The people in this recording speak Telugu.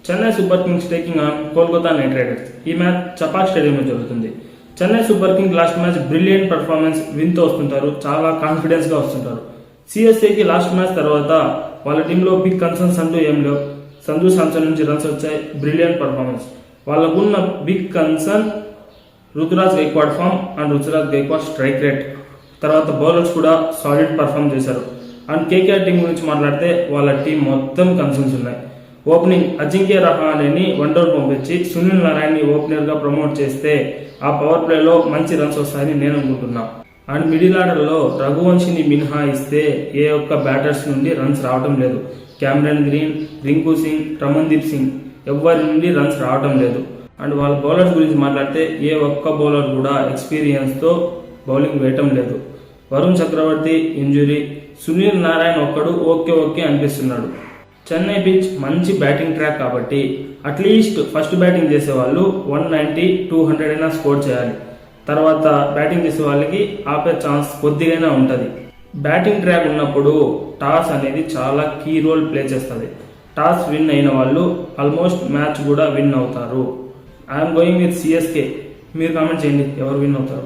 Chennai super kings taking on Kolkata knight riders. ఈ మ్యాచ్ చపాక్ స్టేడియంలో జరుగుతుంది. Chennai super kings last match brilliant performance విన్తో వస్తుంటారు, చాలా కాన్ఫిడెన్స్ గా వస్తుంటారు. సిఎస్ఏకి లాస్ట్ మ్యాచ్ తర్వాత వాళ్ళ టీంలో బిగ్ కన్సర్న్స్ అంటూ ఏం లేవు. సంజు సామ్సన్ నుంచి రన్స్ వచ్చాయి, బ్రిలియంట్ పర్ఫార్మెన్స్. వాళ్ళకున్న big concern Ruturaj Gaikwad form and Ruturaj Gaikwad strike rate. తర్వాత బౌలర్స్ కూడా సాలిడ్ పర్ఫామ్ చేశారు. అండ్ కేకేఆర్ టీం గురించి మాట్లాడితే వాళ్ళ టీం మొత్తం కన్సర్న్స్ ఉన్నాయి. ఓపెనింగ్ అజింక్య రహానేని వన్డౌట్ పంపించి సునీల్ నారాయణని ఓపెనర్ గా ప్రమోట్ చేస్తే ఆ పవర్ ప్లేలో మంచి రన్స్ వస్తాయని నేను అనుకుంటున్నా. అండ్ మిడిల్ ఆర్డర్ లో రఘువంశిని మినహాయిస్తే ఏ ఒక్క బ్యాటర్స్ నుండి రన్స్ రావడం లేదు. క్యామరన్ గ్రీన్, రింకు సింగ్, రమన్దీప్ సింగ్ ఎవ్వరి నుండి రన్స్ రావడం లేదు. అండ్ వాళ్ళ బౌలర్స్ గురించి మాట్లాడితే ఏ ఒక్క బౌలర్ కూడా ఎక్స్పీరియన్స్ తో బౌలింగ్ వేయటం లేదు. వరుణ్ చక్రవర్తి ఇంజురీ, సునీల్ నారాయణ్ ఒక్కడు ఓకే అనిపిస్తున్నాడు. చెన్నై పిచ్ మంచి బ్యాటింగ్ ట్రాక్ కాబట్టి అట్లీస్ట్ ఫస్ట్ బ్యాటింగ్ చేసే వాళ్ళు 190, 200 అయినా స్కోర్ చేయాలి. తర్వాత బ్యాటింగ్ చేసే వాళ్ళకి ఆపే ఛాన్స్ కొద్దిగా ఉంటుంది. బ్యాటింగ్ ట్రాక్ ఉన్నప్పుడు టాస్ అనేది చాలా కీ రోల్ ప్లే చేస్తుంది. టాస్ విన్ అయిన వాళ్ళు ఆల్మోస్ట్ మ్యాచ్ కూడా విన్ అవుతారు. I'm going with CSK. మీరు కామెంట్ చేయండి ఎవరు విన్ అవుతారు.